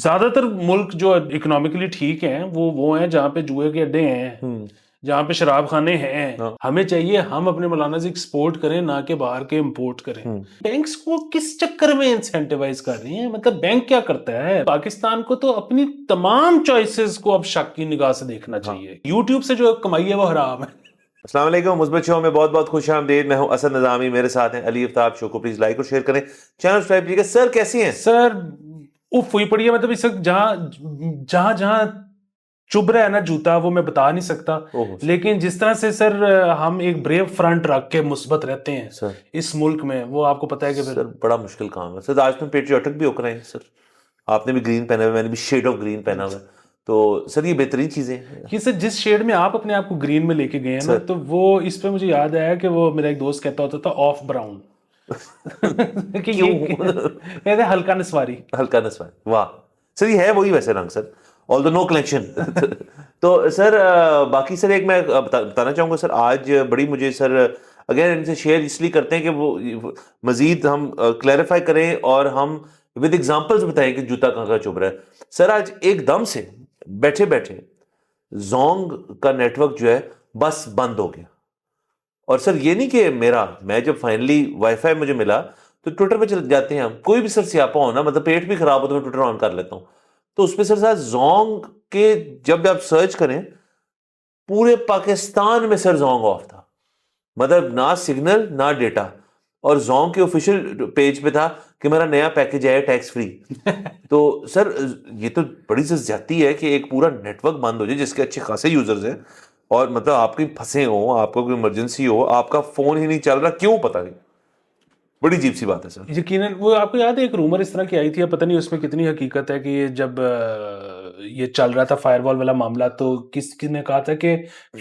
زیادہ تر ملک جو اکنامکلی ٹھیک ہیں وہ ہیں جہاں پہ جوئے کے اڈے ہیں، جہاں پہ شراب خانے ہیں. ہمیں چاہیے ہم اپنے مولانا سے ایکسپورٹ کریں نہ کہ باہر کے امپورٹ کریں. بینکس کو کس چکر میں انسینٹیوائز کر رہی ہیں؟ مطلب بینک کیا کرتا ہے؟ پاکستان کو تو اپنی تمام چوائسز کو اب شک کی نگاہ سے دیکھنا چاہیے. یوٹیوب سے جو کمائی ہے وہ حرام ہے. السلام علیکم، مثبت شو میں بہت بہت خوش آمدید. میں ہوں اسد نظامی، میرے ساتھ ہیں علی افتاب. شو کو پلیز لائک اور شیئر کریں، چینل سبسکرائب کیجیے. سر کیسی ہیں؟ سر اف ہوئی پڑی ہے. مطلب اس وقت جہاں چبھ رہا ہے نا جوتا، وہ میں بتا نہیں سکتا، لیکن جس طرح سے سر ہم ایک بریو فرنٹ رکھ کے مثبت رہتے ہیں اس ملک میں، وہ آپ کو پتا ہے کہ سر بڑا مشکل کام ہے. سر آج تم پیٹریوٹک بھی ہو رہے ہیں. سر آپ نے بھی گرین پہنا ہوا ہے، میں نے بھی شیڈ آف گرین پہنا ہوا ہے. تو سر یہ بہترین چیزیں ہیں. یہ سر جس شیڈ میں آپ اپنے آپ کو گرین میں لے کے گئے ہیں نا، تو وہ اس پہ مجھے یاد آیا کہ وہ میرا ایک دوست کہتا ہوتا تھا آف براؤن. ہلکا نسواری. ہلکا نسواری، واہ سر یہ ہے وہی ویسے رنگ سر، آلدو نو کلیکشن. تو سر باقی سر ایک میں بتانا چاہوں گا سر، آج بڑی مجھے سر اگر ان سے شیئر اس لیے کرتے ہیں کہ وہ مزید ہم کلیریفائی کریں اور ہم ود ایگزامپلز بتائیں کہ جوتا کہاں کا چبھ رہا ہے. سر آج ایک دم سے بیٹھے بیٹھے زونگ کا نیٹ ورک جو ہے بس بند ہو گیا. اور سر یہ نہیں کہ میں جب فائنلی وائی فائی مجھے ملا تو ٹویٹر پہ چل جاتے ہیں ہم، کوئی بھی سر سیاپا ہونا، مطلب پیٹ بھی خراب ہو تو میں ٹویٹر آن کر لیتا ہوں. تو اس پہ سر ساتھ زونگ کے جب آپ سرچ کریں پورے پاکستان میں سر زونگ آف تھا. مطلب نہ سگنل نہ ڈیٹا. اور زونگ کے آفیشیل پیج پہ تھا کہ میرا نیا پیکج آیا ٹیکس فری. تو سر یہ تو بڑی سی زیادتی ہے کہ ایک پورا نیٹ ورک بند ہو جائے جس کے اچھے خاصے یوزرز ہیں، اور مطلب آپ کہیں پھنسے ہوں، آپ کو کوئی ایمرجنسی ہو، آپ کا فون ہی نہیں چل رہا، کیوں پتہ نہیں. بڑی عجیب سی بات ہے سر. یقیناً وہ آپ کو یاد ہے ایک رومر اس طرح کی آئی تھی، اب پتہ نہیں اس میں کتنی حقیقت ہے، کہ یہ جب یہ چل رہا تھا فائر وال والا معاملہ، تو کس نے کہا تھا کہ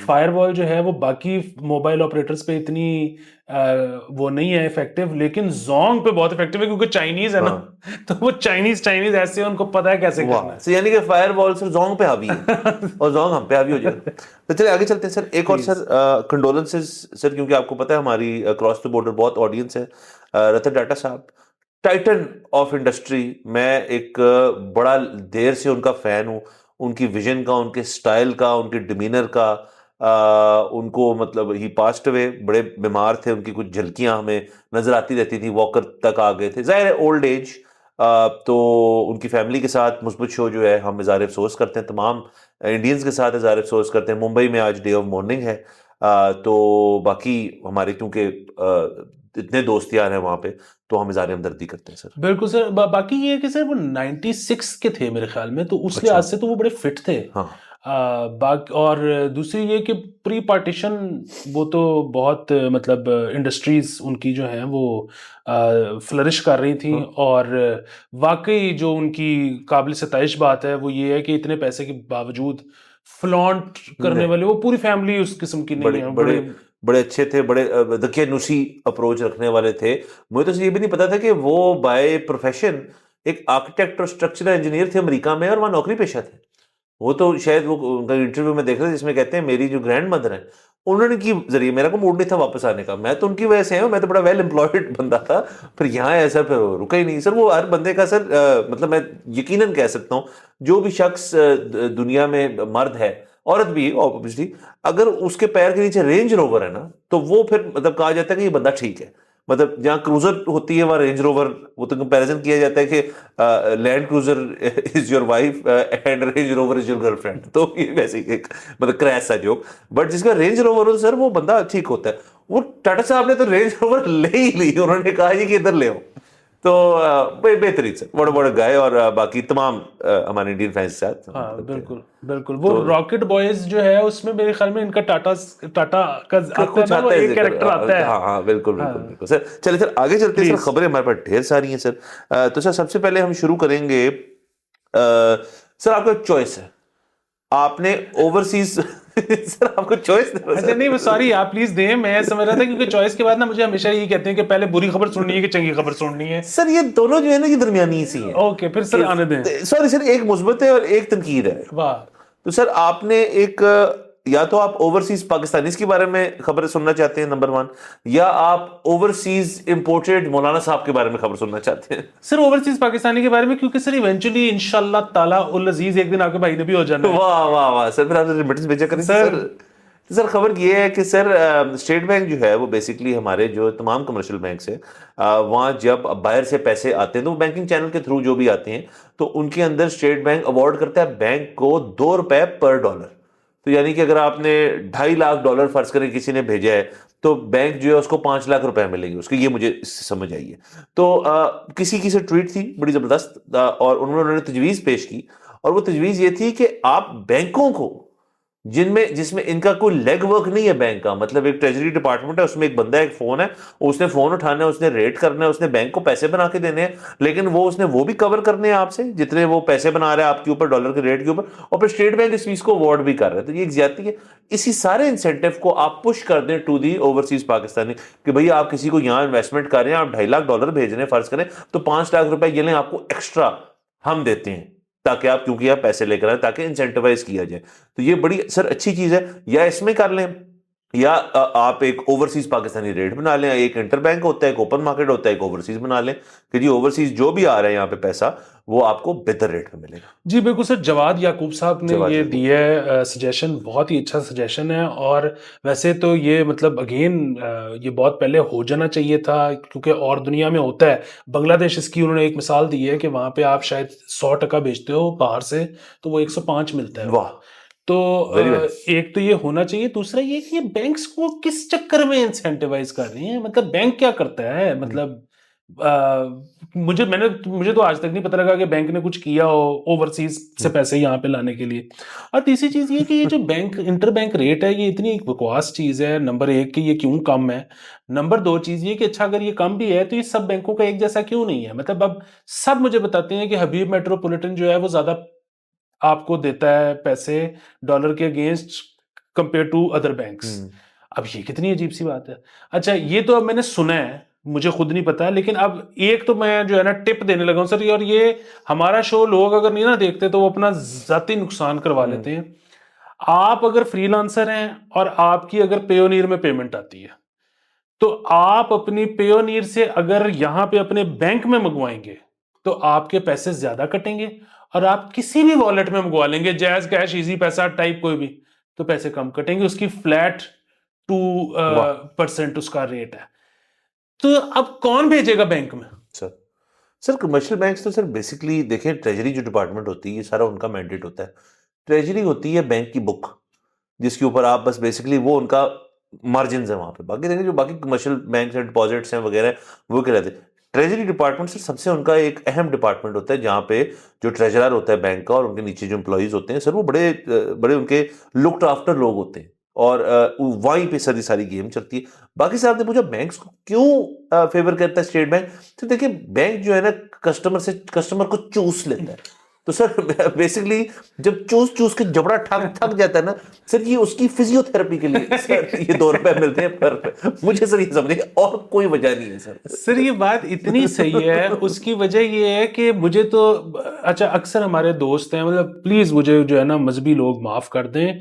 فائر وال جو ہے وہ باقی موبائل آپریٹرز پہ اتنی وہ نہیں ہے افیکٹو، لیکن زونگ پہ بہت افیکٹو ہے کیونکہ چائنیز ہے نا. تو وہ چائنیز ایسے ان کو پتا ہے کیسے کرنا ہے. یعنی کہ فائر وال سر زونگ پہ حاوی ہے اور زونگ ہم پہ حاوی ہو جائے گا. تو چلے آگے چلتے ہیں سر. ایک اور سر کنڈولنسز سر، کیونکہ آپ کو پتا ہے ہماری کراس دا بارڈر بہت آڈینس ہے. رتن ٹاٹا صاحب ٹائٹن آف انڈسٹری، میں ایک بڑا دیر سے ان کا فین ہوں. ان کی ویژن کا، ان کے سٹائل کا، ان کے ڈیمینر کا. ان کو مطلب ہی پاسڈ ہوئے، بڑے بیمار تھے، ان کی کچھ جھلکیاں ہمیں نظر آتی رہتی تھی، واکر تک آ گئے تھے، ظاہر ہے اولڈ ایج. تو ان کی فیملی کے ساتھ مثبت شو جو ہے ہم اظہار افسوس کرتے ہیں، تمام انڈینز کے ساتھ اظہار افسوس کرتے ہیں. ممبئی میں آج ڈے آف مورننگ ہے. تو باقی ہمارے کیونکہ اتنے دوست یار ہیں وہاں پہ، تو ہم اظہار ہمدردی کرتے ہیں سر. بالکل سر. باقی یہ کہ سر وہ 96 کے تھے میرے خیال میں، تو اس لحاظ سے تو وہ بڑے فٹ تھے. اور دوسری یہ کہ پری پارٹیشن وہ تو بہت مطلب انڈسٹریز ان کی جو ہیں وہ فلرش کر رہی تھیں. اور واقعی جو ان کی قابل ستائش بات ہے وہ یہ ہے کہ اتنے پیسے کے باوجود فلانٹ کرنے والے وہ پوری فیملی اس قسم کی نہیں ہے. بڑے اچھے تھے، بڑے دقیانوسی اپروچ رکھنے والے تھے. مجھے تو یہ بھی نہیں پتا تھا کہ وہ بائی پروفیشن ایک آرکیٹیکٹ اور اسٹرکچرل انجینئر تھے امریکہ میں، اور وہاں نوکری پیشہ تھے. وہ تو شاید وہ ان کا انٹرویو میں دیکھ رہا تھا جس میں کہتے ہیں میری جو گرینڈ مدر ہیں انہوں نے کی ذریعے، میرا کو موڈ نہیں تھا واپس آنے کا، میں تو ان کی وجہ سے ہوں، میں تو بڑا ویل امپلائڈ بندہ تھا، پھر یہاں ایسا پھر رکا ہی نہیں. سر وہ ہر بندے کا سر مطلب میں یقیناً کہہ سکتا ہوں جو بھی شخص دنیا میں مرد ہے، عورت بھی اوبویسلی، اگر اس کے پیر کے نیچے رینج روور ہے نا تو وہ پھر مطلب کہا جاتا ہے کہ یہ بندہ ٹھیک ہے. مطلب جہاں کروزر ہوتی ہے وہاں رینج روور، وہ تو کمپیریزن کیا جاتا ہے کہ Land Cruiser is your wife and Range Rover is your girlfriend. تو یہ ویسے ایک مطلب کریس سا جوک، بٹ جس کا رینج روور ہو سر وہ بندہ ٹھیک ہوتا ہے. وہ ٹاٹا صاحب نے تو رینج روور لے ہی لی، انہوں نے کہا جی کہ ادھر لے آؤ. تو بہترین سر، بڑے بڑے گائے. اور باقی تمام ہمارے انڈین فینس کے ساتھ. ہاں بالکل بالکل. وہ راکٹ بوائز جو ہے اس میں میرے خیال میں ان کا ٹاٹا کا کچھ آتا ہے، ایک کیریکٹر آتا ہے. ہاں ہاں بالکل بالکل بالکل سر. چلے سر آگے چلتے ہیں سر، خبریں ہمارے پاس ڈھیر ساری ہیں سر. تو سر سب سے پہلے ہم شروع کریں گے سر، آپ کا چوائس ہے، آپ نے اوورسیز سر آپ کو چوائس نہیں سوری آپ پلیز دیں. میں سمجھ رہا تھا کیونکہ چوائس کے بعد نا مجھے ہمیشہ یہی کہتے ہیں کہ پہلے بری خبر سننی ہے کہ چنگی خبر سننی ہے. سر یہ دونوں جو ہے نا یہ درمیانی سی ہیں. اوکے پھر سر آنے دیں. سوری سر، ایک مثبت ہے اور ایک تنقید ہے. واہ. تو سر آپ نے ایک یا تو آپ اوورسیز پاکستانیز کے بارے میں خبر سننا چاہتے ہیں نمبر 1، یا آپ اوورسیز امپورٹڈ مولانا صاحب کے بارے میں خبر سننا چاہتے ہیں؟ سر اوورسیز پاکستانی کے بارے میں، کیونکہ سر ایونچولی انشاءاللہ تعالیٰ العزیز ایک دن آپ کے بھائی نے بھی ہو جانا ہے. واہ واہ واہ سر، پھر آپ نے ریمیٹنس بھیجا کریں سر. سر خبر یہ ہے کہ سر اسٹیٹ بینک جو ہے وہ بیسکلی ہمارے جو تمام کمرشل بینکس ہیں وہاں جب باہر سے پیسے آتے ہیں تو بینکنگ چینل کے تھرو جو بھی آتے ہیں تو ان کے اندر اسٹیٹ بینک اوارڈ کرتا ہے بینک کو $2 پر ڈالر. تو یعنی کہ اگر آپ نے $2.5 لاکھ فرض کریں کسی نے بھیجا ہے تو بینک جو ہے اس کو $5 لاکھ ملیں گے اس کے. یہ مجھے اس سے سمجھ آئی ہے. تو کسی کی سے ٹویٹ تھی بڑی زبردست اور انہوں نے تجویز پیش کی، اور وہ تجویز یہ تھی کہ آپ بینکوں کو جس میں ان کا کوئی لیگ ورک نہیں ہے بینک کا، مطلب ایک ٹریجری ڈپارٹمنٹ ہے، اس میں ایک بندہ ایک فون ہے، اس نے فون اٹھانا ہے، اس نے ریٹ کرنا ہے، اس نے بینک کو پیسے بنا کے دینے ہیں، لیکن اس نے وہ بھی کور کرنے ہیں آپ سے جتنے وہ پیسے بنا رہا ہے آپ کے اوپر ڈالر کے ریٹ کے اوپر، اور پھر اسٹیٹ بینک اس چیز کو اوارڈ بھی کر رہا ہے. تو یہ ایک زیادتی ہے. اسی سارے انسینٹیو کو آپ پش کر دیں ٹو دی اوورسیز پاکستانی کہ بھئی آپ کسی کو یہاں انویسٹمنٹ کر رہے ہیں، آپ $2.5 لاکھ بھیج رہے ہیں فرض کریں، تو $5 لاکھ یہ لیں آپ کو ایکسٹرا ہم دیتے ہیں تاکہ آپ کیونکہ آپ پیسے لے کر آئیں تاکہ انسینٹیوائز کیا جائے. تو یہ بڑی سر اچھی چیز ہے. یا اس میں کر لیں یا آپ ایک اوورسیز پاکستانی ریٹ بنا لیں. ایک انٹر بینک ہوتا ہے، ایک اوپن مارکیٹ ہوتا ہے، ایک اوورسیز بنا لیں کہ جی اوورسیز جو بھی آ رہا ہے یہاں پہ پیسہ وہ آپ کو بہتر ریٹ میں ملے گا. جی بالکل سر، جواد یعقوب صاحب نے یہ دیا ہے سجیشن، بہت ہی اچھا سجیشن ہے. اور ویسے تو یہ مطلب اگین یہ بہت پہلے ہو جانا چاہیے تھا کیونکہ اور دنیا میں ہوتا ہے. بنگلہ دیش اس کی انہوں نے ایک مثال دی ہے کہ وہاں پہ آپ شاید 100% بیچتے ہو باہر سے تو وہ 105 ملتا ہے. واہ. تو ایک تو یہ ہونا چاہیے. دوسرا یہ کہ یہ بینکس کو کس چکر میں انسینٹیوائز کر رہی ہیں، مطلب بینک کیا کرتا ہے، مطلب مجھے تو آج تک نہیں پتہ لگا کہ بینک نے کچھ کیا ہو اوورسیز سے پیسے یہاں پہ لانے کے لیے. اور تیسری چیز یہ کہ یہ جو بینک انٹر بینک ریٹ ہے یہ اتنی ایک بکواس چیز ہے. نمبر 1 کہ یہ کیوں کم ہے. نمبر 2 چیز یہ کہ اچھا اگر یہ کم بھی ہے تو یہ سب بینکوں کا ایک جیسا کیوں نہیں ہے. مطلب اب سب مجھے بتاتے ہیں کہ حبیب میٹروپولیٹن جو ہے وہ زیادہ آپ کو دیتا ہے پیسے ڈالر کے against compare to other banks. اب یہ کتنی عجیب سی بات ہے. اچھا یہ تو اب میں نے سنا ہے، مجھے خود نہیں پتا، لیکن اب ایک تو میں جو ہے نا ٹپ دینے لگا ہوں سر. اور یہ ہمارا شو لوگ اگر نہیں نا دیکھتے تو وہ اپنا ذاتی نقصان کروا لیتے ہیں. آپ اگر فری لانسر ہیں اور آپ کی اگر پیونیر میں پیمنٹ آتی ہے تو آپ اپنی پیونیر سے اگر یہاں پہ اپنے بینک میں منگوائیں گے تو آپ کے پیسے زیادہ کٹیں گے، اور آپ کسی بھی والیٹ میں منگوا لیں گے، جیز کیش ایزی پیسہ ٹائپ کوئی بھی، تو پیسے کم کٹیں گے. اس کی فلیٹ 2% اس کا ریٹ ہے. تو اب کون بھیجے گا بینک میں؟ سر کمرشل بینکس تو سر بیسکلی دیکھیں ٹریجری جو ڈپارٹمنٹ ہوتی ہے یہ سارا ان کا مینڈیٹ ہوتا ہے. ٹریجری ہوتی ہے بینک کی بک جس کے اوپر آپ بس بیسکلی وہ ان کا مارجنز ہیں وہاں پہ. باقی دیکھیں جو باقی کمرشل بینکس ہیں ڈپازٹس ہیں وغیرہ وہ کیا رہتے ہیں. ٹریجری ڈپارٹمنٹ سر سب سے ان کا ایک اہم ڈپارٹمنٹ ہوتا ہے جہاں پہ جو ٹریجرر ہوتا ہے بینک کا اور ان کے نیچے جو امپلائیز ہوتے ہیں سر وہ بڑے ان کے لکڈ آفٹر لوگ ہوتے ہیں اور وہیں پہ ساری گیم چلتی ہے. باقی صاحب نے پوچھا بینکس کو کیوں فیور کرتا ہے اسٹیٹ بینک. تو دیکھیں بینک جو ہے نا کسٹمر کو چوس لیتا ہے. تو سر بیسکلی جب چوس کے جبڑا تھک جاتا ہے نا سر یہ اس کی فزیو تھراپی کے لیے سر یہ $2 ملتے ہیں پر. مجھے سر یہ سمجھے اور کوئی وجہ نہیں ہے سر. سر یہ بات اتنی صحیح ہے. اس کی وجہ یہ ہے کہ مجھے تو اچھا اکثر ہمارے دوست ہیں، مطلب پلیز مجھے جو ہے نا مذہبی لوگ معاف کر دیں،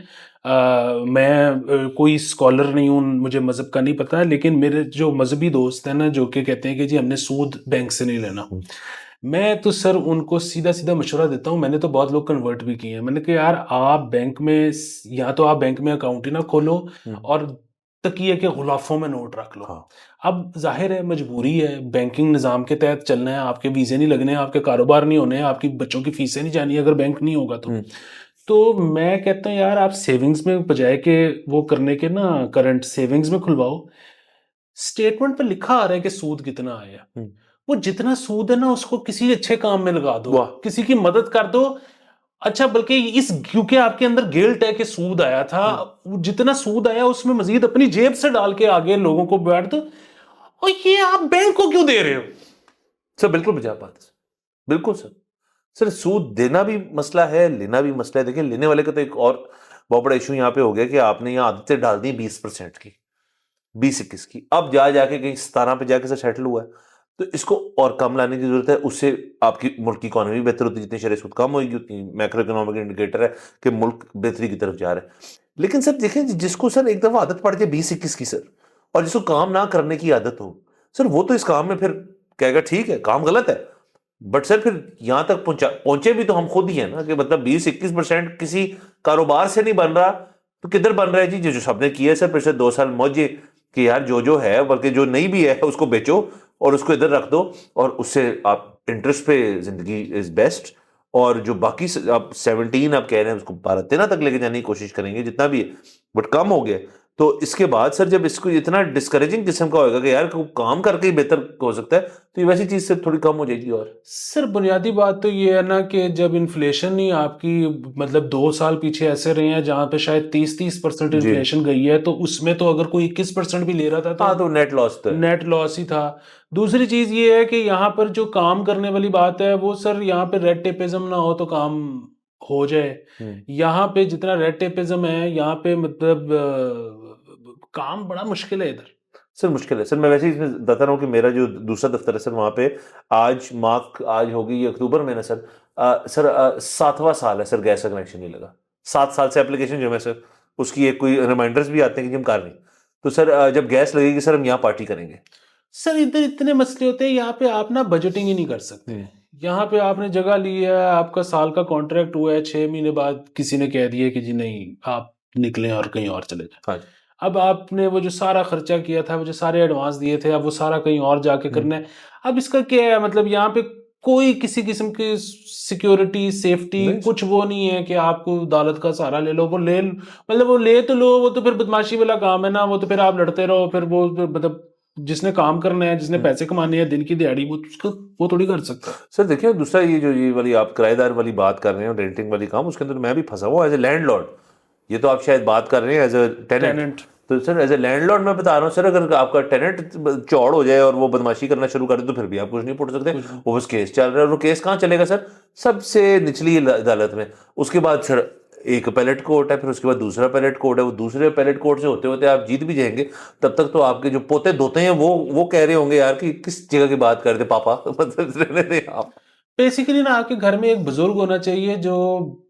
میں کوئی اسکالر نہیں ہوں، مجھے مذہب کا نہیں پتا، لیکن میرے جو مذہبی دوست ہیں نا جو کہ کہتے ہیں کہ جی ہم نے سود بینک سے نہیں لینا، میں تو سر ان کو سیدھا مشورہ دیتا ہوں. میں نے تو بہت لوگ کنورٹ بھی کیے ہیں. میں نے کہا یار آپ بینک میں یا تو آپ بینک میں اکاؤنٹ ہی نہ کھولو اور تکیے کے غلافوں میں نوٹ رکھ لو. اب ظاہر ہے مجبوری ہے، بینکنگ نظام کے تحت چلنا ہے، آپ کے ویزے نہیں لگنے ہیں، آپ کے کاروبار نہیں ہونے ہیں، آپ کی بچوں کی فیسیں نہیں جانی اگر بینک نہیں ہوگا تو میں کہتا ہوں یار آپ سیونگز میں بجائے کہ وہ کرنے کے نا کرنٹ سیونگز میں کھلواؤ. اسٹیٹمنٹ پہ لکھا آ رہا ہے کہ سود کتنا آیا، وہ جتنا سود ہے نا اس کو کسی اچھے کام میں لگا دو، کسی کی مدد کر دو. اچھا بلکہ کیونکہ آپ کے اندر گلٹ ہے کہ سود آیا تھا، جتنا سود آیا اس میں مزید اپنی جیب سے ڈال کے آگے لوگوں کو بیٹھ دو. اور یہ آپ بینک کو کیوں دے رہے ہو؟ سر بالکل بجا بات ہے. بالکل سر سود دینا بھی مسئلہ ہے، لینا بھی مسئلہ ہے. دیکھیں لینے والے کا تو ایک اور بہت بڑا ایشو یہاں پہ ہو گیا کہ آپ نے یہاں عادتیں ڈال دی 20% کی 20-21 کی. اب جا کے کہیں 17 پہ جا کے سر سیٹل ہوا ہے تو اس کو اور کم لانے کی ضرورت ہے. اس سے آپ کی ملک کی اکانومی بہتر ہوتی ہے, جتنی شرح سود کم ہوئے گی اتنی میکرو اکنامک انڈیکیٹر ہے کہ ملک بہتری کی طرف جا رہا ہے. لیکن سر دیکھیں جس کو سر ایک دفعہ عادت پڑ جائے 20-21 کی سر, اور جس کو کام نہ کرنے کی عادت ہو سر, وہ تو اس کام میں پھر کہے گا ٹھیک ہے کام غلط ہے, بٹ سر پھر یہاں تک پہنچے بھی تو ہم خود ہی ہیں نا, کہ مطلب 20-21% کسی کاروبار سے نہیں بن رہا تو کدھر بن رہا ہے جی, جو سب نے کیا ہے سر پھر سے 2 سال موجے کہ یار جو ہے, بلکہ جو نہیں بھی ہے اس کو بیچو اور اس کو ادھر رکھ دو, اور اس سے آپ انٹرسٹ پہ زندگی از بیسٹ, اور جو باقی آپ 17 آپ کہہ رہے ہیں اس کو 12-13 تک لے کے جانے کی کوشش کریں گے جتنا بھی ہے, بٹ کم ہو گیا. تو اس کے بعد سر جب اس کو اتنا ڈسکریجنگ قسم کا ہوگا کہ یار کام کر کے ہی بہتر ہو سکتا ہے, تو یہ ویسی چیز سے تھوڑی کم ہو جائے گی. اور سر بنیادی بات تو یہ ہے نا کہ جب انفلیشن ہی آپ کی مطلب 2 سال پیچھے ایسے رہے ہیں جہاں پہ شاید 30% انفلیشن گئی ہے, تو اس میں تو اگر کوئی 21% بھی لے رہا تھا تو نیٹ لاس تھا, نیٹ لاس ہی تھا. دوسری چیز یہ ہے کہ یہاں پر جو کام کرنے والی بات ہے وہ سر یہاں پہ ریڈ ٹیپزم نہ ہو تو کام ہو جائے. یہاں پہ جتنا ریڈ ٹیپزم ہے یہاں پہ مطلب کام بڑا مشکل ہے ادھر. سر مشکل ہے سر. میں ویسے ہی اس میں بتا رہا ہوں کہ میرا جو دوسرا دفتر ہے سر, وہاں پہ آج ہوگی یہ اکتوبر میں نا سر, سر 7واں سال ہے سر گیس کا کنیکشن نہیں لگا. 7 سال سے اپلیکیشن جو ہے سر اس کی ایک کوئی ریمائنڈرز بھی آتے ہیں کہ ہم کر رہے ہیں, تو سر جب گیس لگے گی سر ہم یہاں پارٹی کریں گے. سر ادھر اتنے مسئلے ہوتے ہیں, یہاں پہ آپ نا بجٹنگ ہی نہیں کر سکتے. یہاں پہ آپ نے جگہ لی ہے, آپ کا سال کا کانٹریکٹ ہوا ہے, 6 مہینے بعد کسی نے کہہ دیا کہ جی نہیں آپ نکلیں اور کہیں اور چلے جائیں. اب آپ نے وہ جو سارا خرچہ کیا تھا, وہ جو سارے ایڈوانس دیے تھے, اب وہ سارا کہیں اور جا کے کرنا ہے. اب اس کا کیا ہے مطلب, یہاں پہ کوئی کسی قسم کی سیکیورٹی سیفٹی کچھ وہ نہیں ہے کہ آپ کو عدالت کا سہارا لے لو. وہ لے مطلب وہ لے تو لو, وہ تو پھر بدماشی والا کام ہے نا, وہ تو پھر آپ لڑتے رہو. پھر وہ مطلب جس نے کام کرنا ہے, جس نے پیسے کمانے ہیں دن کی دیہڑی, وہ تھوڑی کر سکتا ہے. سر دیکھیں دوسرا یہ والی آپ کرایہ دار والی بات کر رہے ہیں, رینٹنگ والی کام, اس کے اندر میں بھی پھنسا ہوا ایز اے لینڈ لارڈ. یہ تو آپ شاید بات کر رہے ہیں ایز اے ٹیننٹ. تو سر ایز اے لینڈ لارڈ میں بتا رہا ہوں سر, اگر آپ کا ٹیننٹ چوڑ ہو جائے اور وہ بدماشی کرنا شروع کر دے تو پھر بھی آپ کچھ نہیں پڑ سکتے. وہ بس کیس چل رہا ہے, اور وہ کیس کہاں چلے گا سر, سب سے نچلی عدالت میں. اس کے بعد سر ایک پیلٹ کورٹ ہے, پھر اس کے بعد دوسرا پیلٹ کورٹ ہے. وہ دوسرے پیلٹ کورٹ سے ہوتے ہوتے آپ جیت بھی جائیں گے, تب تک تو آپ کے جو پوتے دوتے ہیں وہ کہہ رہے ہوں گے یار کہ کس جگہ کی بات کرتے پاپا. آپ بیسیکلی نا آپ کے گھر میں ایک بزرگ ہونا چاہیے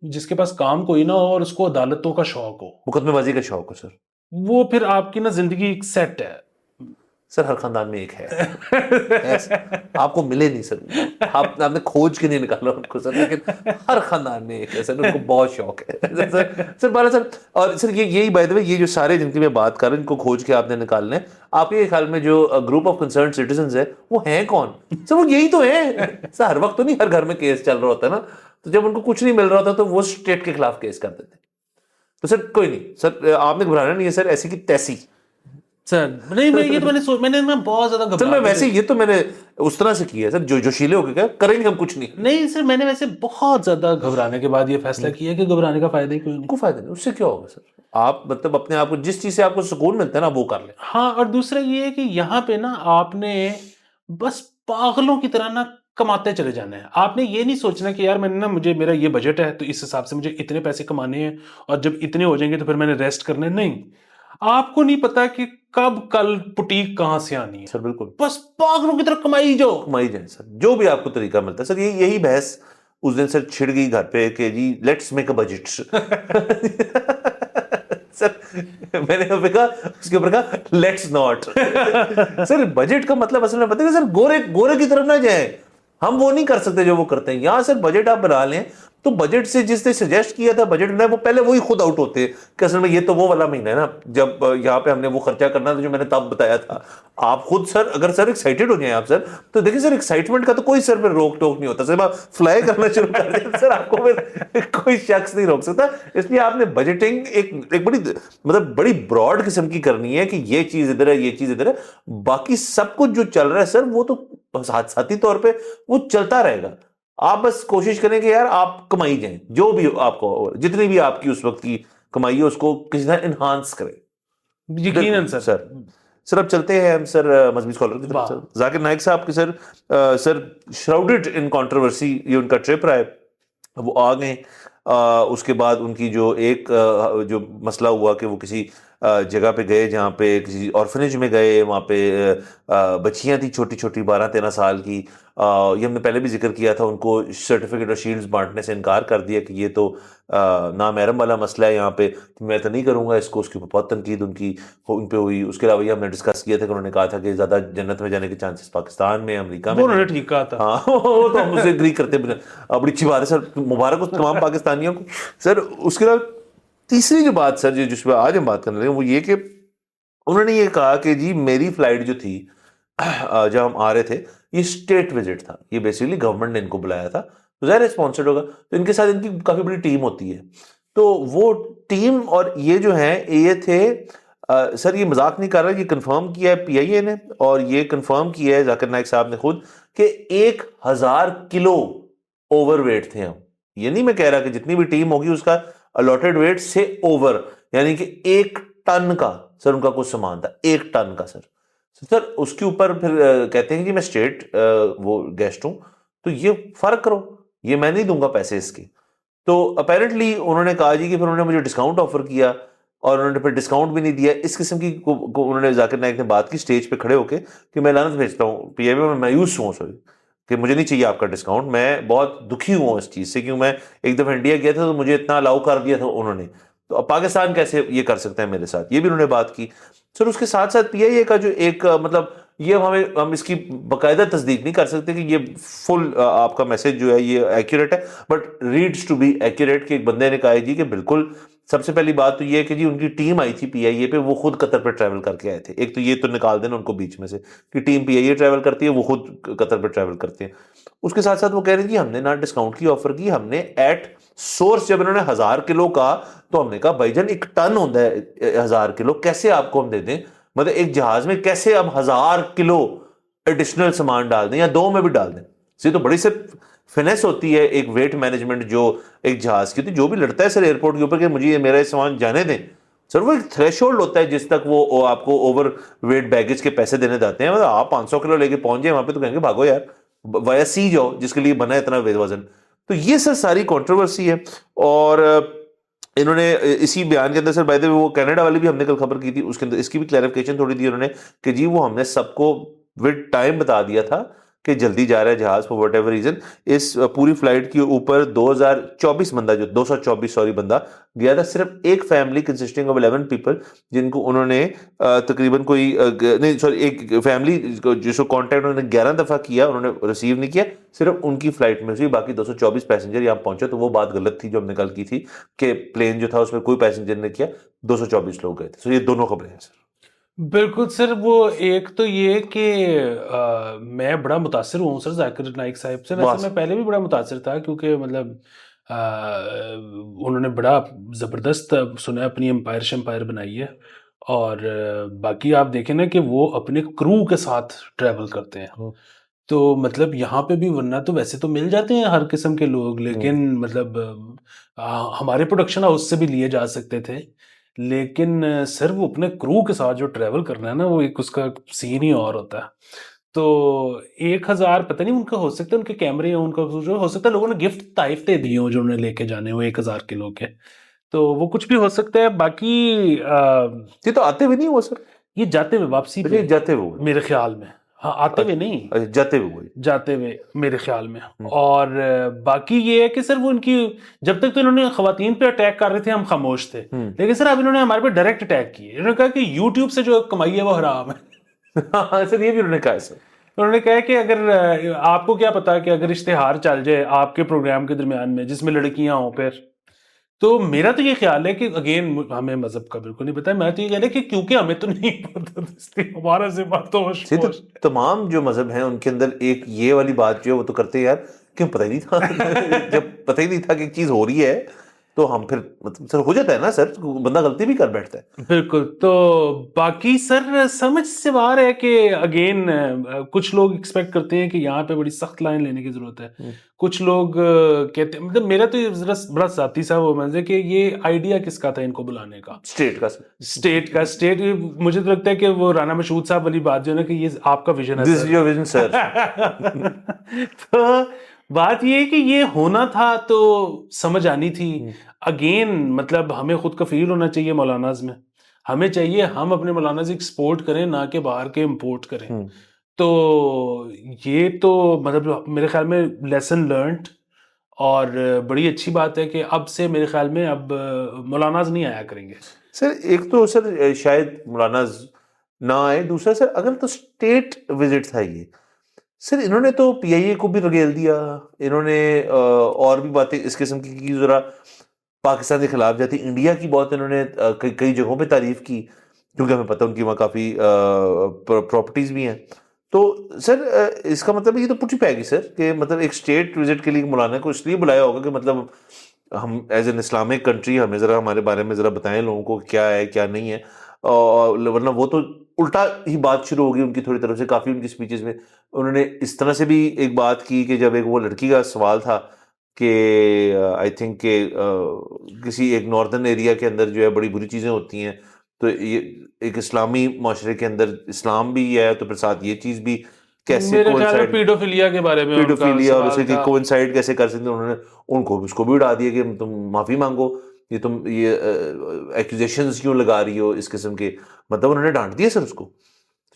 جس کے پاس کام کوئی نہ ہو اور اس کو عدالتوں کا شوق ہو, مقدمے بازی کا شوق ہو سر. وہ پھر آپ کی نا زندگی ایک سیٹ ہے. سر ہر خاندان میں ایک ہے, آپ کو ملے نہیں سر, آپ نے کھوج کے نہیں نکالا ان کو سر, لیکن ہر خاندان میں ایک ہے سر, ان کو بہت شوق ہے سر. بالا سر, اور سر یہی بائی دا وے یہ جو سارے جن کی میں بات کر رہا ہوں ان کو کھوج کے آپ نے نکالنے, آپ کے خیال میں جو گروپ آف کنسرن سٹیزنز ہے وہ ہیں کون سر؟ وہ یہی تو ہیں سر. ہر وقت تو نہیں ہر گھر میں کیس چل رہا ہوتا ہے نا, تو جب ان کو کچھ نہیں مل رہا ہوتا تو وہ اسٹیٹ کے خلاف کیس کر دیتے. تو سر کوئی نہیں سر, آپ نے گھبرانا نہیں ہے سر, ایسی کی تیسی سر. نہیں یہ تو میں نے بہت زیادہ سر, میں ویسے یہ تو میں نے اس طرح سے کیا ہے سر, جو شیلے ہو کے کہا کریں گے ہم کچھ نہیں سر. میں نے ویسے بہت زیادہ گھبرانے کے بعد یہ فیصلہ کیا کہ گھبرانے کا فائدہ ہی کوئی نہیں. کوئی فائدہ نہیں, اس سے کیا ہوگا سر. آپ مطلب اپنے آپ کو جس چیز سے آپ کو سکون ملتا ہے نا وہ کر لیں. ہاں, اور دوسرا یہ ہے کہ یہاں پہ نا آپ نے بس پاگلوں کی طرح نا کماتے چلے جانا ہے. آپ نے یہ نہیں سوچنا کہ یار میرا یہ بجٹ ہے تو اس حساب سے مجھے اتنے پیسے کمانے ہیں, اور جب اتنے ہو جائیں گے تو پھر میں نے ریسٹ کرنے. نہیں, آپ کو نہیں پتا کہ کب کل پٹیک کہاں سے آنی ہے سر. بالکل, بس پاگلوں کی طرح کمائی جائیں سر, جو بھی آپ کو طریقہ ملتا ہے سر. یہی بحث اس دن سر چھڑ گئی گھر پہ کہ جی لیٹس میک اے بجٹ. سر میں نے کہا اس کے اوپر کہا لیٹس ناٹ. سر بجٹ کا مطلب اصل میں پتہ ہے سر, گورے کی طرف نہ جائیں. ہم وہ نہیں کر سکتے جو وہ کرتے ہیں. یہاں سر بجٹ آپ بنا لیں تو بجٹ سے جس نے سجیسٹ کیا تھا بجٹ میں, وہ پہلے وہی خود آؤٹ ہوتے ہیں کہ اصل میں یہ تو وہ والا مہینہ ہے نا جب یہاں پہ ہم نے وہ خرچہ کرنا تھا جو میں نے تب بتایا تھا. آپ خود سر اگر سر ایکسائٹیڈ ہو جائیں آپ سر, تو دیکھیں سر ایکسائٹمنٹ کا تو کوئی سر پہ روک ٹوک نہیں ہوتا. سر آپ فلائی کرنا شروع کر دیں سر, آپ کو کوئی شخص نہیں روک سکتا. اس لیے آپ نے بجٹنگ ایک بڑی براڈ قسم کی کرنی ہے کہ یہ چیز ادھر ہے, یہ چیز ادھر ہے. باقی سب کچھ جو چل رہا ہے سر وہ تو ساتھی طور پہ وہ چلتا رہے گا. آپ بس کوشش کریں کہ یار آپ کمائی جائیں, جو بھی آپ کو جتنی بھی آپ کی اس وقت کی کمائی ہے اس کو کسی طرح انہانس کریں. یقیناً سر. سر اب چلتے ہیں ہم سر مذہبی اسکالر کی طرف. ذاکر نائک صاحب کے سر شراؤڈڈ ان کنٹروورسی, یہ ان کا ٹرپ رہا ہے, وہ آ گئے. اس کے بعد ان کی جو ایک جو مسئلہ ہوا کہ وہ کسی جگہ پہ گئے جہاں پہ کسی آرفنیج میں گئے, وہاں پہ بچیاں تھیں چھوٹی چھوٹی 12-13 سال کی. یہ ہم نے پہلے بھی ذکر کیا تھا, ان کو سرٹیفکیٹ اور شیلڈز بانٹنے سے انکار کر دیا کہ یہ تو نامحرم والا مسئلہ ہے, یہاں پہ میں تو نہیں کروں گا اس کو. اس کے اوپر بہت تنقید ان پہ ہوئی. اس کے علاوہ یہ ہم نے ڈسکس کیا تھا کہ انہوں نے کہا تھا کہ زیادہ جنت میں جانے کے چانسز پاکستان میں, امریکہ میں. انہوں نے ٹھیک کہا تھا. ہاں وہ تو ہم اسے اگری کرتے ہیں, بڑی اچھی بات ہے سر, مبارک ہو تمام پاکستانیوں کو. سر اس کے علاوہ تیسری جو بات سر جس پہ آج ہم بات کرنے لگے وہ یہ کہ انہوں نے یہ کہا کہ جی میری فلائٹ جو تھی جب ہم آ رہے تھے یہ اسٹیٹ وزٹ تھا, یہ بیسیکلی گورنمنٹ نے ان کو بلایا تھا, تو ظاہر اسپانسرڈ ہوگا, تو ان کے ساتھ ان کی کافی بڑی ٹیم ہوتی ہے. تو وہ ٹیم اور یہ جو ہیں یہ تھے سر, یہ مذاق نہیں کر رہا, یہ کنفرم کیا ہے پی آئی اے نے, اور یہ کنفرم کیا ہے ذاکر نائک صاحب نے خود کہ 1000 کلو اوور ویٹ تھے ہم. یہ نہیں میں کہہ رہا کہ جتنی بھی ٹیم ہوگی اس کا الاٹڈ ویٹ سے اوور, یعنی کہ 1 ٹن کا سر ان کا کچھ سامان تھا, 1 ٹن کا. سر اس کے اوپر پھر کہتے ہیں کہ میں اسٹیٹ وہ گیسٹ ہوں تو یہ فرق کرو, یہ میں نہیں دوں گا پیسے اس کے. تو اپیرنٹلی انہوں نے کہا جی کہ پھر انہوں نے مجھے ڈسکاؤنٹ آفر کیا, اور انہوں نے پھر ڈسکاؤنٹ بھی نہیں دیا. اس قسم کی انہوں نے ذاکر نائک نے بات کی اسٹیج پہ کھڑے ہو کے کہ میں لعنت بھیجتا ہوں پی ایم اے, میں مایوس ہوں سوری کہ مجھے نہیں چاہیے آپ کا ڈسکاؤنٹ, میں بہت دکھی ہوں اس چیز سے, کیوں میں ایک دفعہ انڈیا گیا تھا تو مجھے اتنا الاؤ کر دیا تھا انہوں نے, تو اب پاکستان کیسے یہ کر سکتے ہیں میرے ساتھ, یہ بھی انہوں نے بات کی. سر اس کے ساتھ ساتھ پی آئی اے کا جو ایک مطلب یہ ہم اس کی باقاعدہ تصدیق نہیں کر سکتے کہ یہ فل آپ کا میسج جو ہے یہ ایکوریٹ ہے, but reads to be accurate, کہ ایک بندے نے کہا جی کہ بالکل. سب سے پہلی بات تو یہ ہے کہ جی ان کی ٹیم آئی تھی پی آئی اے پہ, وہ خود قطر پہ ٹریول کر کے آئے تھے. ایک تو یہ تو نکال دینا ان کو بیچ میں سے کہ ٹیم پی آئی اے ٹریول کرتی ہے, وہ خود قطر پہ ٹریول کرتے ہیں. اس کے ساتھ ساتھ وہ کہہ رہے ہیں کہ ہم نے نہ ڈسکاؤنٹ کی آفر کی, ہم نے ایٹ سورس جب انہوں نے 1000 کلو کہا تو ہم نے کہا بھائی جان 1 ٹن ہوتا ہے 1000 کلو, کیسے آپ کو ہم دے دیں, مطلب ایک جہاز میں کیسے اب 1000 کلو ایڈیشنل سامان ڈال دیں یا 2 میں بھی ڈال دیں. یہ تو بڑی سے فنیس ہوتی ہے ایک ویٹ مینجمنٹ جو ایک جہاز کی ہوتی ہے. جو بھی لڑتا ہے سر ایئرپورٹ کے اوپر کہ مجھے یہ میرا یہ سامان جانے دیں, سر وہ ایک تھریش ہولڈ ہوتا ہے جس تک وہ آپ کو اوور ویٹ بیگیج کے پیسے دینے جاتے ہیں. مطلب آپ 500 کلو لے کے پہنچ جائیں وہاں پہ تو کہیں گے بھاگو یار, وایا سی جاؤ جس کے لیے بنا ہے اتنا وزن. تو یہ سر ساری کنٹروورسی ہے. اور انہوں نے اسی بیان کے اندر سر بائی دا وے وہ کینیڈا والی بھی ہم نے کل خبر کی تھی, اس کے اندر اس کی بھی کلیریفیکیشن تھوڑی دی انہوں نے کہ جی وہ ہم نے سب کو ود ٹائم بتا دیا تھا کہ جلدی جا رہا ہے جہاز فور وٹ ایور ریزن. اس پوری فلائٹ کے اوپر 2024 بندہ جو 224 بندہ گیا تھا, صرف ایک فیملی کنسسٹنگ آف 11 پیپل جن کو انہوں نے تقریباً کوئی نہیں سوری ایک فیملی جس کو کانٹیکٹ انہوں نے 11 دفعہ کیا, انہوں نے ریسیو نہیں کیا, صرف ان کی فلائٹ میں سے باقی 224 پیسنجر یہاں پہنچے. تو وہ بات غلط تھی جو ہم نے کل کی تھی کہ پلین جو تھا اس میں کوئی پیسنجر نے کیا, 224 لوگ گئے تھے. تو یہ دونوں خبریں ہیں سر. بالکل سر, وہ ایک تو یہ کہ میں بڑا متاثر ہوں سر ذاکر نائک صاحب سے. ویسے میں پہلے بھی بڑا متاثر تھا کیونکہ مطلب انہوں نے بڑا زبردست سنا اپنی امپائر بنائی ہے. اور باقی آپ دیکھیں نا کہ وہ اپنے کرو کے ساتھ ٹریول کرتے ہیں, تو مطلب یہاں پہ بھی ورنہ تو ویسے تو مل جاتے ہیں ہر قسم کے لوگ, لیکن مطلب ہمارے پروڈکشن ہاؤس سے بھی لیے جا سکتے تھے, لیکن سر وہ اپنے کرو کے ساتھ جو ٹریول کرنا ہے نا وہ ایک اس کا سین ہی اور ہوتا ہے. تو 1000 پتہ نہیں ان کا ہو سکتا ہے ان کے کیمرے یا ان کا جو ہو سکتا ہے لوگوں نے گفٹ طائف دے دیے ہوں جو انہیں لے کے جانے ہو 1000 کلو کے, تو وہ کچھ بھی ہو سکتا ہے. باقی یہ تو آتے بھی نہیں وہ سر, یہ جاتے ہوئے واپسی پہ جاتے ہوئے میرے خیال میں, ہاں آتے ہوئے نہیں جاتے ہوئے میرے خیال میں. اور باقی یہ ہے کہ سر وہ ان کی جب تک تو انہوں نے خواتین پہ اٹیک کر رہے تھے ہم خاموش تھے, لیکن سر اب انہوں نے ہمارے پہ ڈائریکٹ اٹیک کیے. انہوں نے کہا کہ یوٹیوب سے جو کمائی ہے وہ حرام ہے. سر یہ بھی انہوں نے کہا سر, انہوں نے کہا کہ اگر آپ کو کیا پتا کہ اگر اشتہار چل جائے آپ کے پروگرام کے درمیان میں جس میں لڑکیاں ہوں, پھر تو میرا تو یہ خیال ہے کہ اگین ہمیں مذہب کا بالکل نہیں پتا, میں تو یہ خیال ہے کہ کیونکہ ہمیں تو نہیں پتا ہمارا ذمہ تو تمام جو مذہب ہیں ان کے اندر ایک یہ والی بات جو ہے وہ تو کرتے ہیں یار کیوں پتہ ہی نہیں تھا, جب پتہ ہی نہیں تھا کہ ایک چیز ہو رہی ہے تو ہم پھر مطلب سر ہو جاتا ہے نا سر, بندہ غلطی بھی کر بیٹھتا ہے. بالکل. تو باقی سر سمجھ سے باہر ہے کہ اگین کچھ لوگ ایکسپیکٹ کرتے ہیں کہ یہاں پہ بڑی سخت لائن لینے کی ضرورت ہے, کچھ لوگ کہتے ہیں مطلب میرا تو ذرا بڑا ذاتی سا وہ منظر کہ یہ آئیڈیا کس کا تھا ان کو بلانے کا, اسٹیٹ مجھے تو لگتا ہے کہ وہ رانا مشہود صاحب والی بات جو ہے نا کہ یہ آپ کا ویژن ہے سر. تو بات یہ ہے کہ یہ ہونا تھا تو سمجھ آنی تھی. اگین مطلب ہمیں خود کفیل ہونا چاہیے مولاناز میں. ہمیں چاہیے ہم اپنے مولاناز ایکسپورٹ کریں نہ کہ باہر کے امپورٹ کریں. تو یہ تو مطلب میرے خیال میں لیسن لرنڈ، اور بڑی اچھی بات ہے کہ اب سے میرے خیال میں اب مولاناز نہیں آیا کریں گے. سر ایک تو سر شاید مولاناز نہ آئے، دوسرا سر اگر تو اسٹیٹ وزٹ تھا یہ، سر انہوں نے تو پی آئی اے کو بھی رگیل دیا، انہوں نے اور بھی باتیں اس قسم کی ذرا پاکستان کے خلاف جاتی، انڈیا کی بہت انہوں نے کئی جگہوں پہ تعریف کی، کیونکہ ہمیں پتہ ان کی وہاں کافی پراپرٹیز بھی ہیں. تو سر اس کا مطلب یہ تو پوچھی پائے گی سر کہ مطلب ایک اسٹیٹ وزٹ کے لیے مولانا کو اس لیے بلایا ہوگا کہ مطلب ہم ایز این اسلامک کنٹری ہمیں ذرا ہمارے بارے میں ذرا بتائیں لوگوں کو کیا ہے کیا نہیں ہے. ورنہ وہ تو الٹا ہی بات شروع ہوگی ان کی تھوڑی طرف سے. کافی ان کی سپیچز میں انہوں نے اس طرح سے بھی ایک بات کی کہ جب ایک وہ لڑکی کا سوال تھا کہ آئی تھنک کہ کسی ایک ناردرن ایریا کے اندر جو ہے بڑی بری چیزیں ہوتی ہیں، تو یہ ایک اسلامی معاشرے کے اندر اسلام بھی ہے تو پھر ساتھ یہ چیز بھی کیسے میرے خیال میں پیڈوفیلیا کے بارے میں ان کا پیڈوفیلیا اور اسے سوال تھا. کوئنسائڈ کیسے کر سکتے ہیں. انہوں نے ان کو اس کو بھی اڑا دیا کہ تم معافی مانگو، یہ تم یہ ایکوزیشنز کیوں لگا رہی ہو اس قسم کے. مطلب انہوں نے ڈانٹ دیا سر اس کو.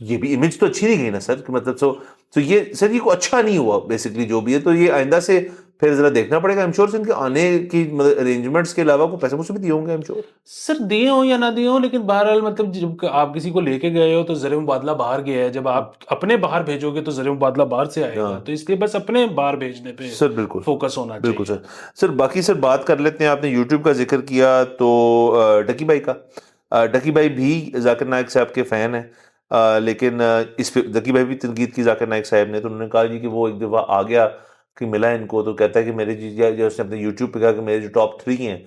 یہ بھی امیج تو اچھی نہیں گئی نا سر کہ مطلب تو یہ سر یہ کو اچھا نہیں ہوا بیسکلی جو بھی ہے. تو یہ آئندہ سے پھر ذرا دیکھنا پڑے گا. ایم شور سے ان کے آنے کی ارینجمنٹس کے علاوہ کو پیسے مجھ سے بھی دیے ہوں گے ایم شور. سر دیے ہوں یا نہ دیے ہوں، لیکن بہرحال مطلب جب آپ کسی کو لے کے گئے ہو تو زر مبادلہ باہر گیا ہے. جب آپ اپنے باہر بھیجو گے تو زر مبادلہ باہر سے آئے گا. تو اس لیے بس اپنے باہر بھیجنے پہ سر بالکل فوکس ہونا چاہیے. بالکل سر باقی سر بات کر لیتے ہیں. آپ نے یوٹیوب کا ذکر کیا تو ڈکی بھائی کا، ڈکی بھائی بھی ذاکر نائک صاحب کے فین ہیں، لیکن اس پہ ذکی بھائی بھی تنقید کی ذاکر نائک صاحب نے. تو انہوں نے کہا جی کہ وہ ایک دفعہ آ گیا کہ ملا ان کو، تو کہتا ہے کہ میرے جو اس نے اپنے یوٹیوب پہ کہا کہ میرے جو ٹاپ 3 ہیں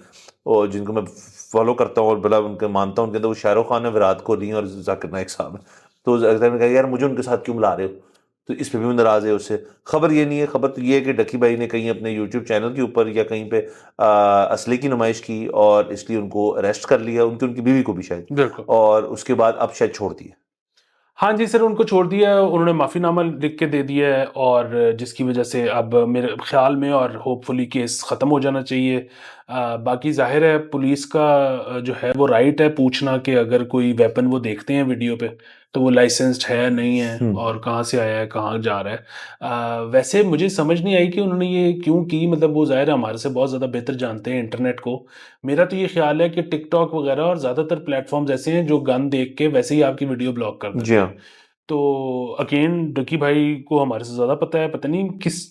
اور جن کو میں فالو کرتا ہوں اور بلا ان کے مانتا ہوں، ان کے اندر وہ شاہ رخ خان ہے، وراٹ کوہلی ہیں اور ذاکر نائک صاحب ہیں. تو ذاکر صاحب نے کہا یار مجھے ان کے ساتھ کیوں ملا رہے ہو. تو اس پہ بھی وہ ناراض ہے اس سے. خبر یہ نہیں ہے، خبر تو یہ ہے کہ ڈکی بھائی نے کہیں اپنے یوٹیوب چینل کے اوپر یا کہیں پہ اسلحے کی نمائش کی اور اس لیے ان کو اریسٹ کر لیا، ان کی بیوی کو بھی شاید، بالکل. اور اس کے بعد اب شاید چھوڑ دیا. ہاں جی سر، ان کو چھوڑ دیا، انہوں نے معافی نامہ لکھ کے دے دیا ہے، اور جس کی وجہ سے اب میرے خیال میں اور ہوپ فلی کیس ختم ہو جانا چاہیے. باقی ظاہر ہے پولیس کا جو ہے وہ رائٹ ہے پوچھنا کہ اگر کوئی ویپن وہ دیکھتے ہیں ویڈیو پہ تو وہ لائسنسڈ ہے نہیں ہے اور کہاں سے آیا ہے کہاں جا رہا ہے. ویسے مجھے سمجھ نہیں آئی کہ انہوں نے یہ کیوں کی. مطلب وہ ظاہر ہے ہمارے سے بہت زیادہ بہتر جانتے ہیں انٹرنیٹ کو. میرا تو یہ خیال ہے کہ ٹک ٹاک وغیرہ اور زیادہ تر پلیٹ فارمز ایسے ہیں جو گن دیکھ کے ویسے ہی آپ کی ویڈیو بلاک کر دیتے ہیں. تو اگین ڈکی بھائی کو ہمارے سے زیادہ پتہ ہے، پتہ نہیں کس،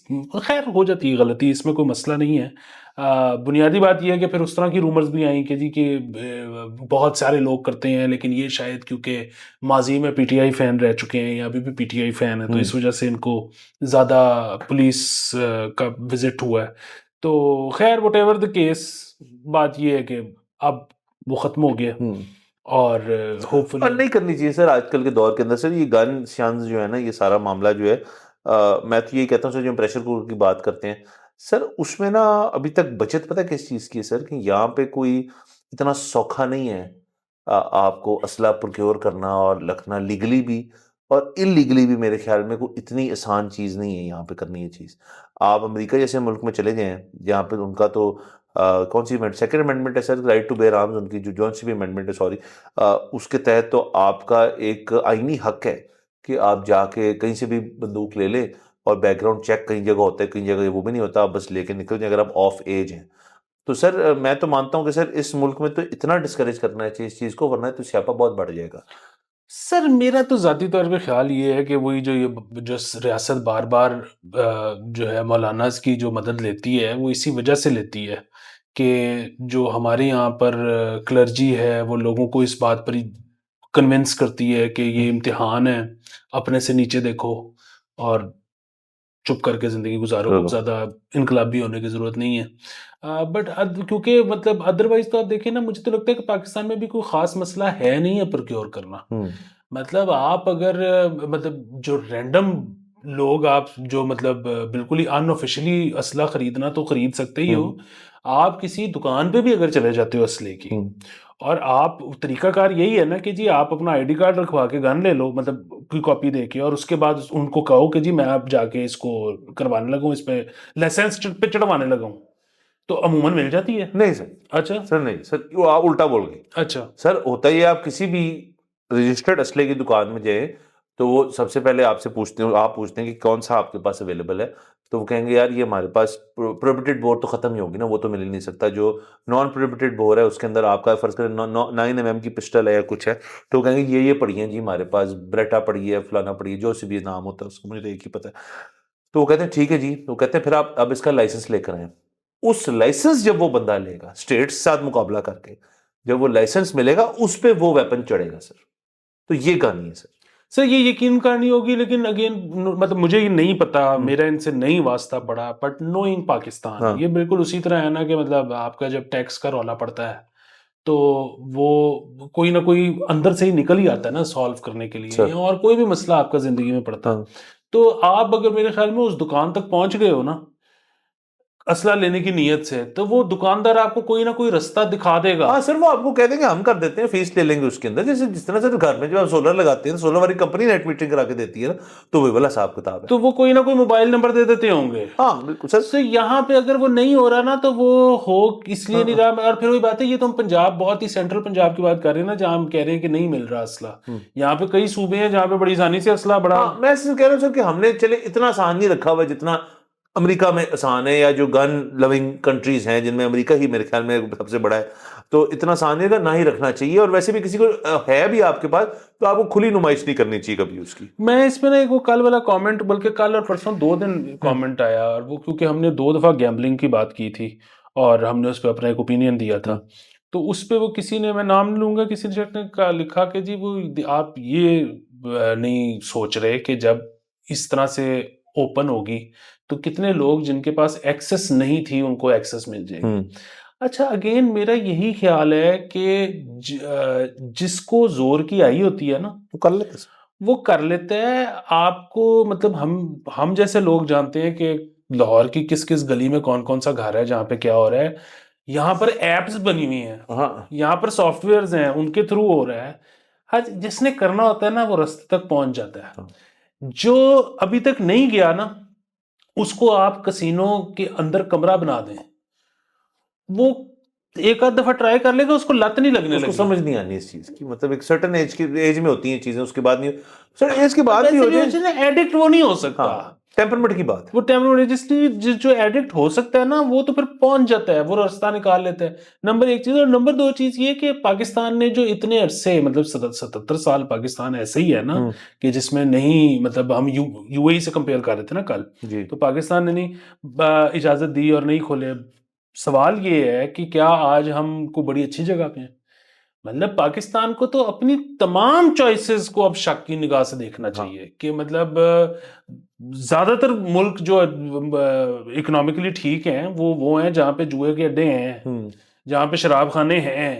خیر ہو جاتی ہے غلطی، اس میں کوئی مسئلہ نہیں ہے. بنیادی بات یہ ہے کہ پھر اس طرح کی رومرز بھی آئیں کہ جی کہ بہت سارے لوگ کرتے ہیں، لیکن یہ شاید کیونکہ ماضی میں پی ٹی آئی فین رہ چکے ہیں یا ابھی بھی پی ٹی آئی فین ہے تو اس وجہ سے ان کو زیادہ پولیس کا وزٹ ہوا ہے. تو خیر وٹ ایور دا کیس، بات یہ ہے کہ اب وہ ختم ہو گیا اور ہوپ فلی نہیں کرنی چاہیے سر آج کل کے دور کے اندر. سر یہ گن شانز جو ہے نا، یہ سارا معاملہ جو ہے، میں تو یہی کہتا ہوں سر جو ہم پریشر کوکر کی بات کرتے ہیں سر، اس میں نا ابھی تک بچت پتہ کس چیز کی ہے سر، کہ یہاں پہ کوئی اتنا سوکھا نہیں ہے آپ کو اسلحہ پروکیور کرنا اور رکھنا لیگلی بھی اور انلیگلی بھی. میرے خیال میں کوئی اتنی آسان چیز نہیں ہے یہاں پہ کرنی یہ چیز. آپ امریکہ جیسے ملک میں چلے جائیں جہاں پہ ان کا تو کون سی سیکنڈ امینڈمنٹ ہے سر، رائٹ ٹو بیئر آرمز، ان کی جو جون سی بھی امینڈمنٹ ہے سوری، اس کے تحت تو آپ کا ایک آئینی حق ہے کہ آپ جا کے کہیں سے بھی بندوق لے لیں، اور بیک گراؤنڈ چیک کئی جگہ ہوتا ہے، کئی جگہ وہ بھی نہیں ہوتا، آپ بس لے کے نکل جائیں اگر آپ آف ایج ہیں. تو سر میں تو مانتا ہوں کہ سر اس ملک میں تو اتنا ڈسکریج کرنا چاہیے اس چیز کو، ورنہ تو سیاپا بہت بڑھ جائے گا. سر میرا تو ذاتی طور پہ خیال یہ ہے کہ وہی جو ریاست بار بار جو ہے مولاناز کی جو مدد لیتی ہے وہ اسی وجہ سے لیتی ہے کہ جو ہمارے یہاں پر کلرجی ہے وہ لوگوں کو اس بات پر ہی کنونس کرتی ہے کہ یہ امتحان ہے، اپنے سے نیچے دیکھو اور چپ کر کے زندگی گزارو، زیادہ انقلابی ہونے کی ضرورت نہیں ہے. بٹ کیونکہ مطلب ادروائز تو آپ دیکھیں نا، مجھے تو لگتا ہے کہ پاکستان میں بھی کوئی خاص مسئلہ ہے نہیں ہے پروکیور کرنا. مطلب آپ اگر مطلب جو رینڈم لوگ آپ جو مطلب بالکل ہی ان آفیشلی اسلحہ خریدنا تو خرید سکتے ہی ہو. آپ کسی دکان پہ بھی اگر چلے جاتے ہو اسلحے کی اور آپ طریقہ کار یہی ہے نا کہ جی آپ اپنا آئی ڈی کارڈ رکھوا کے گن لے لو، مطلب کوئی کاپی دے کے، اور اس کے بعد ان کو کہو کہ جی میں اب جا کے اس کو کروانے لگا ہوں، اس پہ لائسنس پہ چڑھوانے لگا ہوں، تو عموماً مل جاتی ہے. نہیں سر. اچھا سر نہیں سر، وہ آپ الٹا بول گئے. اچھا سر ہوتا یہ آپ کسی بھی رجسٹرڈ اسلحے کی دکان میں جائیں تو وہ سب سے پہلے آپ سے پوچھتے ہیں، آپ پوچھتے ہیں کہ کون سا آپ کے پاس اویلیبل ہے، تو وہ کہیں گے یار یہ ہمارے پاس پروہیبٹڈ بور تو ختم ہی ہوگی نا، وہ تو مل ہی نہیں سکتا. جو نان پروہیبٹڈ بور ہے اس کے اندر آپ کا فرض کریں 9mm کی پسٹل ہے یا کچھ ہے، تو وہ کہیں گے یہ پڑی ہیں جی ہمارے پاس، بریٹا پڑی ہے، فلانا پڑی ہے، جو سی بھی نام ہوتا ہے اس کو مجھے ایک ہی پتہ ہے. تو وہ کہتے ہیں ٹھیک ہے جی. وہ کہتے ہیں پھر آپ اب اس کا لائسنس لے کر آئیں. اس لائسنس جب وہ بندہ لے گا اسٹیٹ سے ساتھ مقابلہ کر کے، جب وہ لائسنس ملے گا اس پہ وہ ویپن چڑھے گا سر. تو یہ کہانی ہے سر. سر یہ یقین کرنی ہوگی، لیکن اگین مطلب مجھے یہ نہیں پتا، میرا ان سے نہیں واسطہ پڑا، بٹ نوئنگ پاکستان یہ بالکل اسی طرح ہے نا کہ مطلب آپ کا جب ٹیکس کا رولا پڑتا ہے تو وہ کوئی نہ کوئی اندر سے ہی نکل ہی آتا ہے نا سالو کرنے کے لیے، اور کوئی بھی مسئلہ آپ کا زندگی میں پڑتا ہے تو آپ اگر میرے خیال میں اس دکان تک پہنچ گئے ہو نا اسلحہ لینے کی نیت سے، تو وہ دکاندار آپ کو کوئی نہ کوئی رستہ دکھا دے گا. ہاں سر، وہ آپ کو کہہ دیں گے ہم کر دیتے ہیں، فیس لے لیں گے اس کے اندر، جیسے جس طرح سے گھر میں جو آپ سولر لگاتے ہیں، سولر والی کمپنی نیٹ میٹرنگ کرا کے دیتی ہے نا، تو وہی والا حساب کتاب ہے. تو وہ کوئی نہ کوئی موبائل نمبر دے دیتے ہوں گے. ہاں بالکل سر. تو یہاں پہ اگر وہ نہیں ہو رہا نا تو وہ ہو اس لیے نہیں رہا. اور پھر وہی بات ہے، یہ تو ہم پنجاب بہت ہی سینٹرل پنجاب کی بات کر رہے ہیں نا، جہاں ہم کہہ رہے ہیں کہ نہیں مل رہا اسلحہ. یہاں پہ کئی صوبے ہیں جہاں پہ بڑی آسانی سے اسلحہ بڑا. میں کہہ رہا ہوں سر کہ ہم نے چلے اتنا آسان نہیں رکھا ہوا جتنا امریکہ میں آسان ہے، یا جو گن لونگ کنٹریز ہیں جن میں امریکہ ہی میرے خیال میں سب سے بڑا ہے، تو اتنا آسان نہیں نہ ہی رکھنا چاہیے. اور ویسے بھی کسی کو ہے بھی آپ کے پاس تو آپ کو کھلی نمائش نہیں کرنی چاہیے کبھی اس کی. میں اس میں نا ایک وہ کل والا کامنٹ، بلکہ کل اور پرسوں 2 دن کامنٹ آیا، اور وہ کیونکہ ہم نے 2 دفعہ گیمبلنگ کی بات کی تھی اور ہم نے اس پہ اپنا ایک اوپینین دیا تھا، تو اس پہ وہ کسی نے، میں نام لوں گا، کسی نے لکھا کہ جی وہ آپ یہ نہیں سوچ رہے کہ جب اس طرح سے اوپن ہوگی تو کتنے لوگ جن کے پاس ایکسس نہیں تھی ان کو ایکسس مل جائے گی. اچھا اگین میرا یہی خیال ہے کہ جس کو زور کی آئی ہوتی ہے نا وہ کر لیتا ہے. آپ کو مطلب ہم جیسے لوگ جانتے ہیں کہ لاہور کی کس کس گلی میں کون کون سا گھر ہے جہاں پہ کیا ہو رہا ہے. یہاں پر ایپس بنی ہوئی ہیں، یہاں پر سافٹ ویئرز ہیں، ان کے تھرو ہو رہا ہے. جس نے کرنا ہوتا ہے نا وہ رستے تک پہنچ جاتا ہے. جو ابھی تک نہیں گیا نا اس کو آپ کسینوں کے اندر کمرہ بنا دیں، وہ ایک آدھ دفعہ ٹرائی کر لے گا، اس کو لت نہیں لگنے لگی، اس کو سمجھ نہیں آنی اس چیز کی. مطلب ایک سرٹن ایج میں ہوتی ہیں چیزیں، اس کے بعد نہیں. سر ایج کے بعد بھی ہو جائے ایڈکٹ وہ نہیں ہو سکتا. ٹیمپرمنٹ کی بات، وہ ٹیمپرمنٹ جو ایڈکٹ ہو سکتا ہے نا وہ تو پھر پہنچ جاتا ہے، وہ راستہ نکال لیتا ہے. نمبر 1 چیز. اور نمبر 2 چیز یہ کہ پاکستان نے جو اتنے عرصے مطلب 77 سال پاکستان ایسے ہی ہے نا کہ جس میں نہیں، مطلب ہم یو اے ای سے کمپیئر کر رہے تھے نا کل، تو پاکستان نے نہیں اجازت دی اور نہیں کھولے. سوال یہ ہے کہ کیا آج ہم کو بڑی اچھی جگہ پہ ہیں؟ مطلب پاکستان کو تو اپنی تمام چوائسز کو اب شک کی نگاہ سے دیکھنا چاہیے کہ مطلب زیادہ تر ملک جو اکنامکلی ٹھیک ہیں وہ ہیں جہاں پہ جوئے کے اڈے ہیں، جہاں پہ شراب خانے ہیں،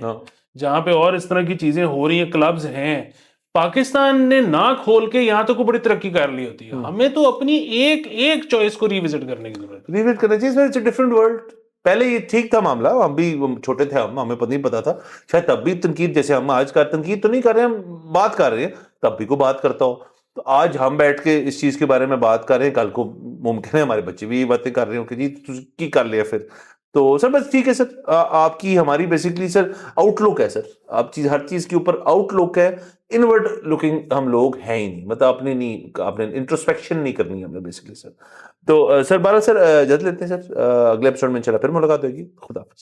جہاں پہ اور اس طرح کی چیزیں ہو رہی ہیں، کلبز ہیں. پاکستان نے نہ کھول کے یہاں تک کو بڑی ترقی کر لی ہوتی ہے. ہمیں تو اپنی ایک چوائس کو ریوزٹ کرنے کی ضرورت ہے. ریوزٹ کرنا چاہیے. It's a different world. پہلے یہ ٹھیک تھا معاملہ، ہم بھی چھوٹے تھے، ہمیں پتہ نہیں پتا تھا شاید تب بھی تنقید جیسے ہم آج کا تنقید تو نہیں کر رہے ہیں، ہم بات کر رہے ہیں، تب بھی کو بات کرتا ہو. تو آج ہم بیٹھ کے اس چیز کے بارے میں بات کر رہے ہیں، کل کو ممکن ہے ہمارے بچے بھی یہ باتیں کر رہے ہوں کہ جی کی کر لیا پھر. تو سر بس ٹھیک ہے سر، آپ کی ہماری بیسیکلی سر آؤٹ لک ہے سر، آپ ہر چیز کے اوپر آؤٹ لک ہے. انورڈ لکنگ ہم لوگ ہیں ہی نہیں، مطلب اپنے انٹروسپیکشن نہیں کرنی ہم نے بیسیکلی سر. تو سر 12 سر اجازت لیتے ہیں سر، اگلے ایپیسوڈ میں انشاءاللہ پھر ملاقات ہوگی. خدا حافظ.